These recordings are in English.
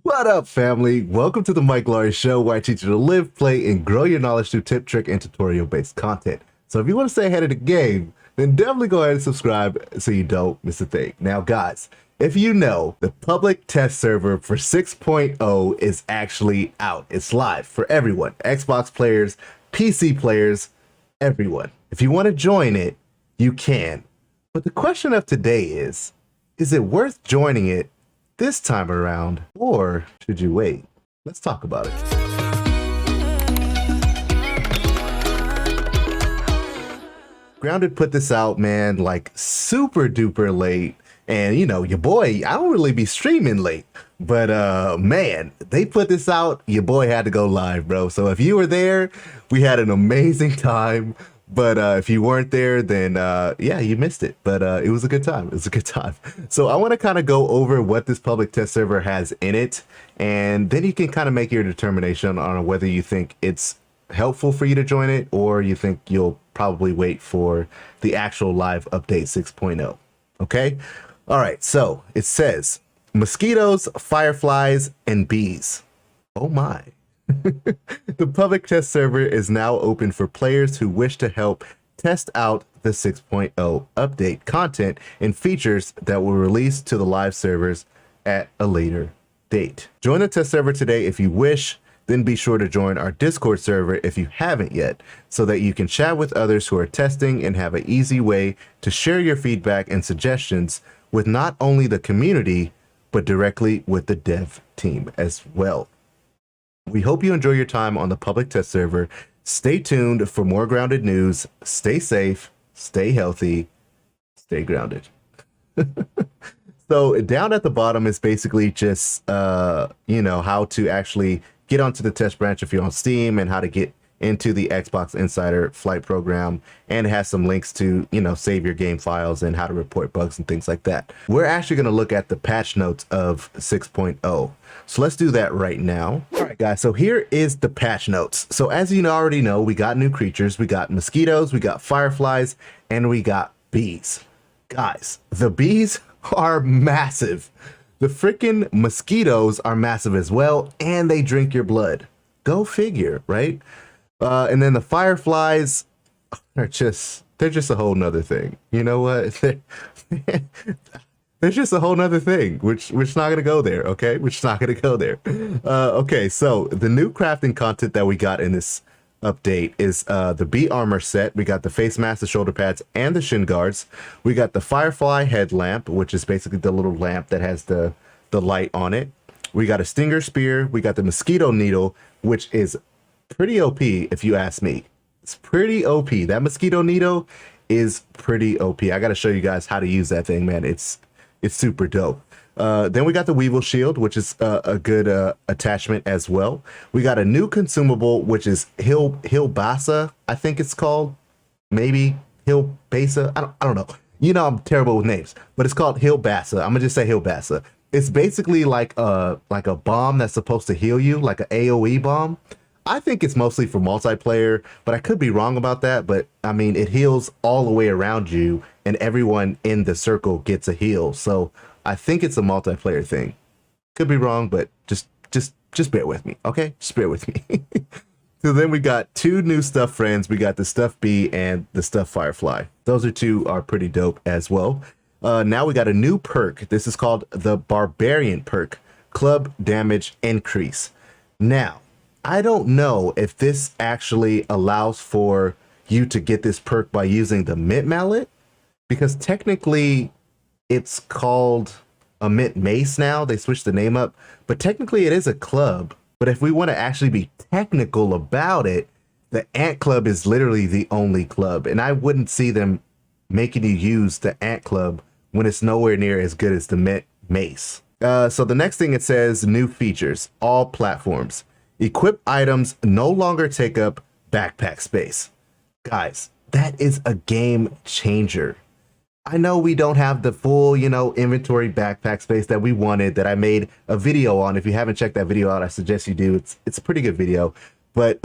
What up, family? Welcome to the Lowery Show, where I teach you to live, play, and grow your knowledge through tip, trick, and tutorial-based content. So if you want to stay ahead of the game, then definitely go ahead and subscribe so you don't miss a thing. Now, guys, if you know, the public test server for 6.0 is actually out. It's live for everyone, Xbox players, PC players, everyone. If you want to join it, you can. But the question of today is it worth joining it this time around, or should you wait? Let's talk about it. Grounded put this out, man, like super duper late. And you know, your boy, I don't really be streaming late, but man, they put this out, your boy had to go live, bro. So if you were there, we had an amazing time. But if you weren't there, then yeah, you missed it. But it was a good time. It was a good time. So I want to kind of go over what this public test server has in it, and then you can kind of make your determination on whether you think it's helpful for you to join it, or you think you'll probably wait for the actual live update 6.0. Okay? All right. So it says mosquitoes, fireflies, and bees. Oh my. The public test server is now open for players who wish to help test out the 6.0 update content and features that will release to the live servers at a later date. Join the test server today if you wish, then be sure to join our Discord server if you haven't yet, so that you can chat with others who are testing and have an easy way to share your feedback and suggestions with not only the community, but directly with the dev team as well. We hope you enjoy your time on the public test server. Stay tuned for more grounded news. Stay safe, stay healthy, stay grounded. So down at the bottom is basically just, you know, how to actually get onto the test branch if you're on Steam, and how to get into the Xbox Insider Flight program, and it has some links to, you know, save your game files and how to report bugs and things like that. We're actually going to look at the patch notes of 6.0. So let's do that right now. All right, guys, so here is the patch notes. So as you already know, we got new creatures. We got mosquitoes, we got fireflies, and we got bees. Guys, the bees are massive. The freaking mosquitoes are massive as well, and they drink your blood. Go figure, right? And then the fireflies are they're just a whole nother thing. You know what? They're just a whole nother thing, which we're not gonna go there, okay? We're just not gonna go there. Okay, so the new crafting content that we got in this update is the bee armor set. We got the face mask, the shoulder pads, and the shin guards. We got the firefly headlamp, which is basically the little lamp that has the light on it. We got a stinger spear. We got the mosquito needle, which is pretty OP if you ask me. It's pretty OP. That mosquito needle is pretty OP. I got to show you guys how to use that thing, man. It's super dope. Then we got the Weevil Shield, which is a good attachment as well. We got a new consumable, which is Hilbasa, I think it's called. Maybe Hilbasa. I don't know. You know, I'm terrible with names, but it's called Hilbasa. I'm gonna just say Hilbasa. It's basically like a bomb that's supposed to heal you, like an AoE bomb. I think it's mostly for multiplayer, but I could be wrong about that. But I mean, it heals all the way around you, and everyone in the circle gets a heal. So I think it's a multiplayer thing. Could be wrong, but just bear with me, okay? Just bear with me. So then we got two new stuff friends. We got the stuff bee and the stuff firefly. Those two are pretty dope as well. Now we got a new perk. This is called the Barbarian perk, club damage increase. Now, I don't know if this actually allows for you to get this perk by using the mint mallet, because technically it's called a mint mace now. They switched the name up, but technically it is a club. But if we want to actually be technical about it, the ant club is literally the only club, and I wouldn't see them making you use the ant club when it's nowhere near as good as the mint mace. So the next thing it says, new features, all platforms. Equip items no longer take up backpack space. Guys, that is a game changer. I know we don't have the full, you know, inventory backpack space that we wanted, that I made a video on. If you haven't checked that video out, I suggest you do. It's a pretty good video. But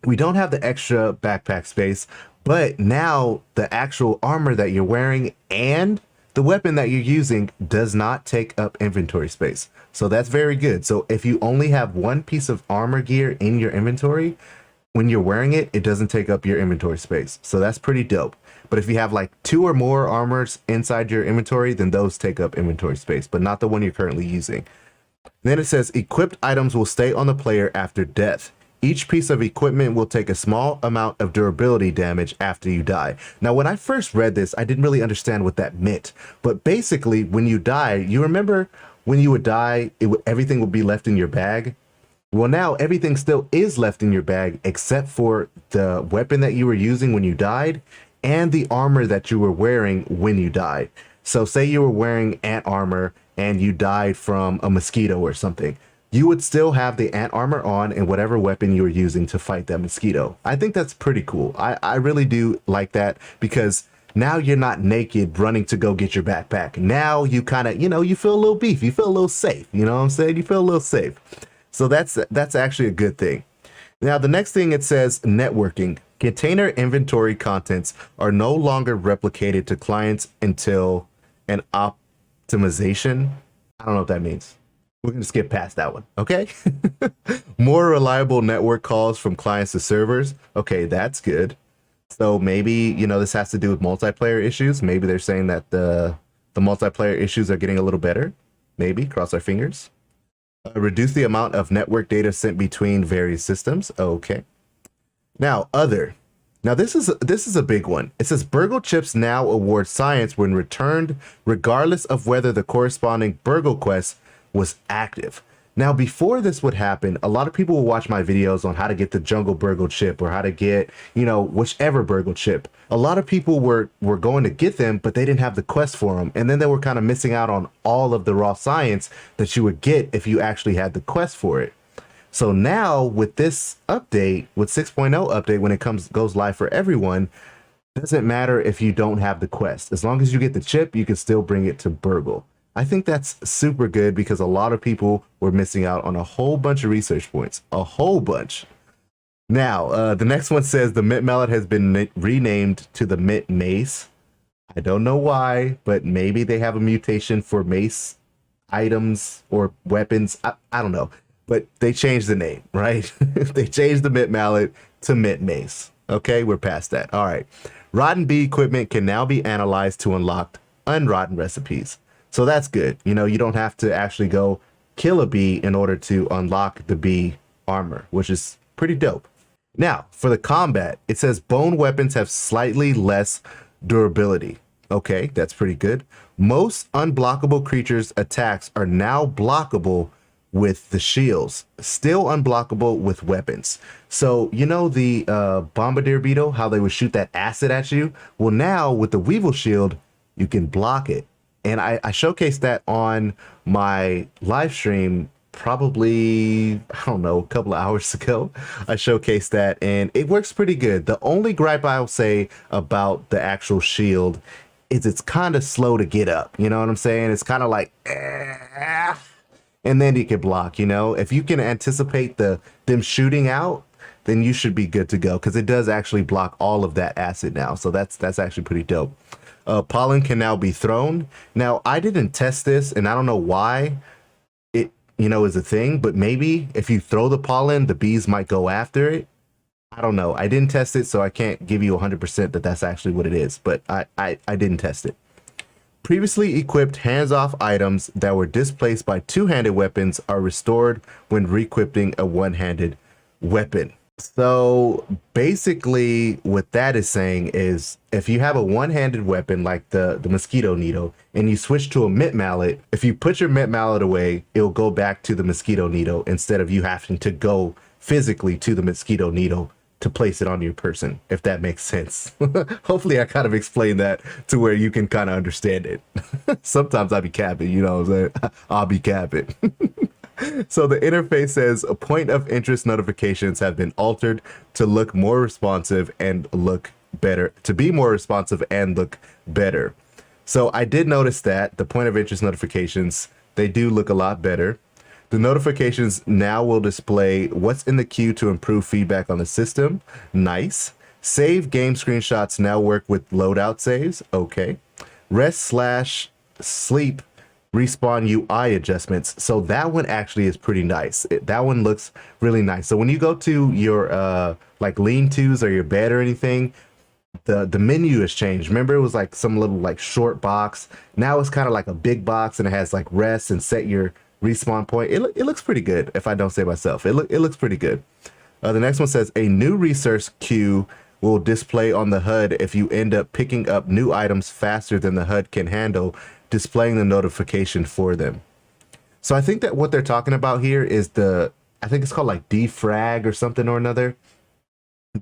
we don't have the extra backpack space, but now the actual armor that you're wearing and the weapon that you're using does not take up inventory space. So that's very good. So if you only have one piece of armor gear in your inventory, when you're wearing it, it doesn't take up your inventory space. So that's pretty dope. But if you have like 2 or more armors inside your inventory, then those take up inventory space, but not the one you're currently using. Then it says equipped items will stay on the player after death. Each piece of equipment will take a small amount of durability damage after you die. Now, when I first read this, I didn't really understand what that meant. But basically, when you die, you remember when you would die, everything would be left in your bag? Well, now everything still is left in your bag except for the weapon that you were using when you died and the armor that you were wearing when you died. So say you were wearing ant armor and you died from a mosquito or something. You would still have the ant armor on and whatever weapon you were using to fight that mosquito. I think that's pretty cool. I really do like that because now you're not naked running to go get your backpack. Now you kind of, you feel a little beef. You feel a little safe. You know what I'm saying? You feel a little safe. So that's actually a good thing. Now, the next thing it says networking. Container inventory contents are no longer replicated to clients until an optimization. I don't know what that means. We're going to skip past that one, okay? More reliable network calls from clients to servers. Okay, that's good. So maybe, this has to do with multiplayer issues. Maybe they're saying that the multiplayer issues are getting a little better. Maybe, cross our fingers. Reduce the amount of network data sent between various systems. Okay. Now, other. Now, this is a big one. It says Burgle chips now award science when returned, regardless of whether the corresponding Burgle quest was active. Now, before this would happen, a lot of people will watch my videos on how to get the jungle Burgle chip or how to get, whichever Burgle chip. A lot of people were going to get them, but they didn't have the quest for them. And then they were kind of missing out on all of the raw science that you would get if you actually had the quest for it. So now with this update, with 6.0 update, when it goes live for everyone, doesn't matter if you don't have the quest. As long as you get the chip, you can still bring it to Burgle. I think that's super good because a lot of people were missing out on a whole bunch of research points, a whole bunch. Now, the next one says the Mint Mallet has been renamed to the Mint Mace. I don't know why, but maybe they have a mutation for mace items or weapons. I don't know, but they changed the name, right? They changed the Mint Mallet to Mint Mace. Okay, we're past that. All right. Rotten bee equipment can now be analyzed to unlock unrotten recipes. So that's good. You don't have to actually go kill a bee in order to unlock the bee armor, which is pretty dope. Now, for the combat, it says bone weapons have slightly less durability. Okay, that's pretty good. Most unblockable creatures' attacks are now blockable with the shields, still unblockable with weapons. So, the bombardier beetle, how they would shoot that acid at you? Well, now with the Weevil shield, you can block it. And I showcased that on my live stream probably, I don't know, a couple of hours ago. I showcased that and it works pretty good. The only gripe I'll say about the actual shield is it's kind of slow to get up. You know what I'm saying? It's kind of like, and then you can block, If you can anticipate them shooting out, then you should be good to go because it does actually block all of that acid now. So that's actually pretty dope. Pollen can now be thrown. Now, I didn't test this, and I don't know why it, is a thing, but maybe if you throw the pollen, the bees might go after it. I don't know. I didn't test it, so I can't give you 100% that that's actually what it is, but I didn't test it. Previously equipped hands-off items that were displaced by two-handed weapons are restored when re-equipping a one-handed weapon. So basically what that is saying is if you have a one-handed weapon like the mosquito needle and you switch to a mint mallet, if you put your mint mallet away, it'll go back to the mosquito needle instead of you having to go physically to the mosquito needle to place it on your person, if that makes sense. Hopefully I kind of explained that to where you can kind of understand it. Sometimes I'll be capping, you know what I'm saying? I'll be capping. So the interface says point of interest notifications have been altered to look more responsive and look better, to be more responsive and look better. So I did notice that the point of interest notifications, they do look a lot better. The notifications now will display what's in the queue to improve feedback on the system. Nice. Save game screenshots now work with loadout saves. Okay. rest slash sleep respawn UI adjustments. So that one actually is pretty nice. That one looks really nice. So when you go to your like lean-tos or your bed or anything, the menu has changed. Remember, it was like some little like short box. Now it's kind of like a big box, and it has like rest and set your respawn point. It looks pretty good, if I don't say myself. It looks pretty good. The next one says a new resource queue will display on the HUD if you end up picking up new items faster than the HUD can handle, displaying the notification for them. So I think that what they're talking about here is I think it's called like defrag or something or another.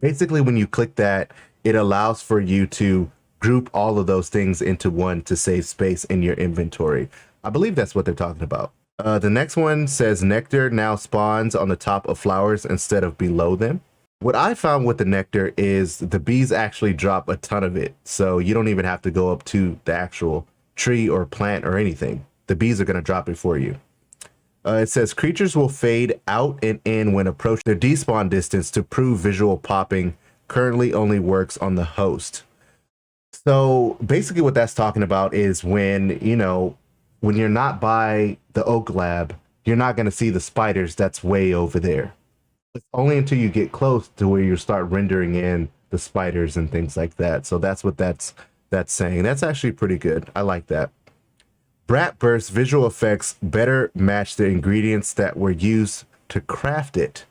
Basically, when you click that, it allows for you to group all of those things into one to save space in your inventory. I believe that's what they're talking about. The next one says nectar now spawns on the top of flowers instead of below them. What I found with the nectar is the bees actually drop a ton of it. So you don't even have to go up to the actual tree or plant or anything. The bees are going to drop it for you. It says creatures will fade out and in when approach their despawn distance to prove visual popping currently only works on the host. So basically what that's talking about is when you're not by the oak lab, you're not going to see the spiders that's way over there. It's only until you get close to where you start rendering in the spiders and things like that. So that's what that's saying. That's actually pretty good. I like that. Brat Burst visual effects better match the ingredients that were used to craft it.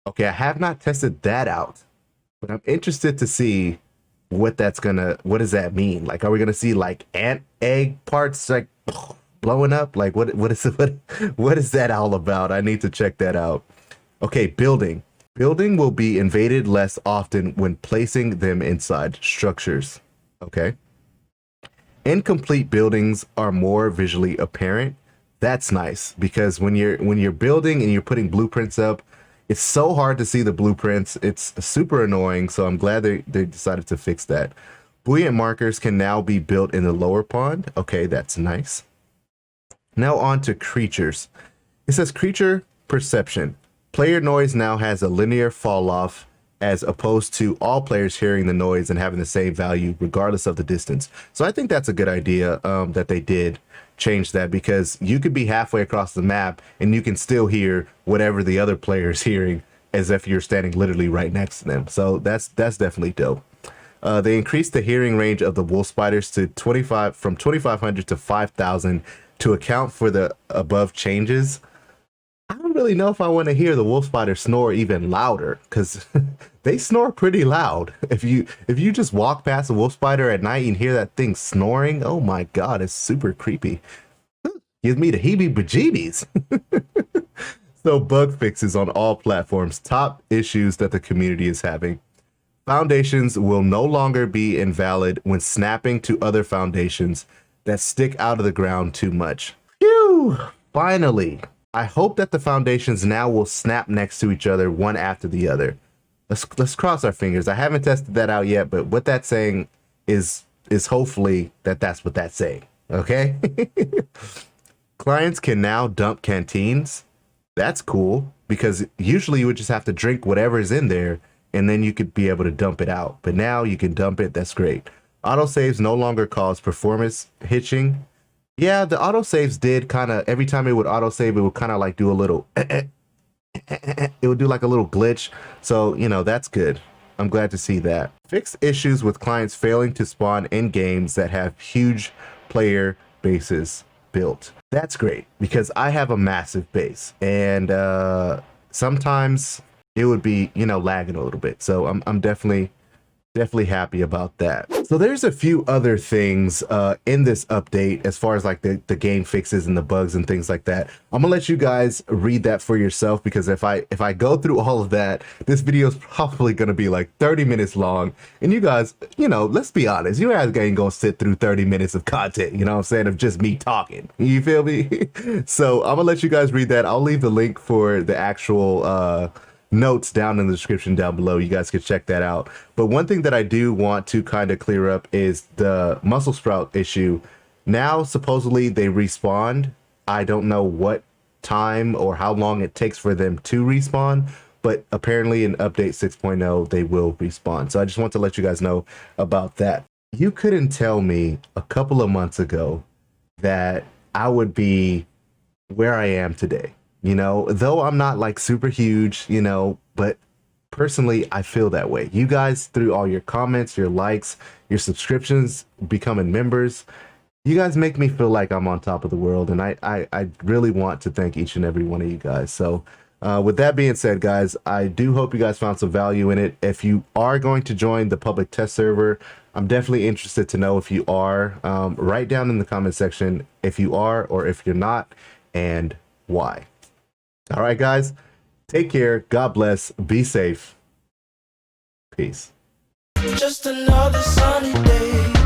Okay, I have not tested that out, but I'm interested to see what does that mean? Like, are we gonna see like ant egg parts like blowing up? Like what is that all about? I need to check that out. Okay, building will be invaded less often when placing them inside structures. Okay. Incomplete buildings are more visually apparent. That's nice, because when you're building and you're putting blueprints up, it's so hard to see the blueprints. It's super annoying. So I'm glad they decided to fix that. Buoyant markers can now be built in the lower pond. Okay, that's nice. Now on to creatures. It says creature perception. Player noise now has a linear fall off, as opposed to all players hearing the noise and having the same value regardless of the distance. So I think that's a good idea that they did change that, because you could be halfway across the map and you can still hear whatever the other player is hearing as if you're standing literally right next to them. So that's definitely dope. They increased the hearing range of the wolf spiders to from 2,500 to 5,000 to account for the above changes. I don't really know if I want to hear the wolf spider snore even louder, because they snore pretty loud. If you just walk past a wolf spider at night and hear that thing snoring, oh my god, it's super creepy. Gives me the heebie-bajeebies. So bug fixes on all platforms. Top issues that the community is having. Foundations will no longer be invalid when snapping to other foundations that stick out of the ground too much. Phew! Finally. I hope that the foundations now will snap next to each other, one after the other. Let's cross our fingers. I haven't tested that out yet, but what that's saying is hopefully that's what that's saying. Okay? Clients can now dump canteens. That's cool, because usually you would just have to drink whatever's in there and then you could be able to dump it out. But now you can dump it. That's great. Autosaves no longer cause performance hitching. Yeah, the autosaves did kind of, every time it would autosave, it would kind of like do a little, it would do like a little glitch. So, that's good. I'm glad to see that. Fix issues with clients failing to spawn in games that have huge player bases built. That's great, because I have a massive base, and sometimes it would be, lagging a little bit. So I'm definitely happy about that. So there's a few other things in this update as far as like the game fixes and the bugs and things like that. I'm gonna let you guys read that for yourself, because if I go through all of that, this video is probably gonna be like 30 minutes long, and you guys, let's be honest, you guys ain't gonna sit through 30 minutes of content, you know what I'm saying, of just me talking. You feel me? So I'm gonna let you guys read that. I'll leave the link for the actual notes down in the description down below. You guys can check that out. But one thing that I do want to kind of clear up is the muscle sprout issue. Now supposedly they respawned. I don't know what time or how long it takes for them to respawn, but apparently in update 6.0 they will respawn. So I just want to let you guys know about that. you couldn't tell me a couple of months ago that I would be where I am today. You know, though I'm not like super huge, you know, but personally, I feel that way. You guys, through all your comments, your likes, your subscriptions, becoming members, you guys make me feel like I'm on top of the world. And I really want to thank each and every one of you guys. So, with that being said, guys, I do hope you guys found some value in it. If you are going to join the public test server, I'm definitely interested to know if you are. Write down in the comment section if you are or if you're not and why. All right, guys, take care. God bless. Be safe. Peace. Just another sunny day.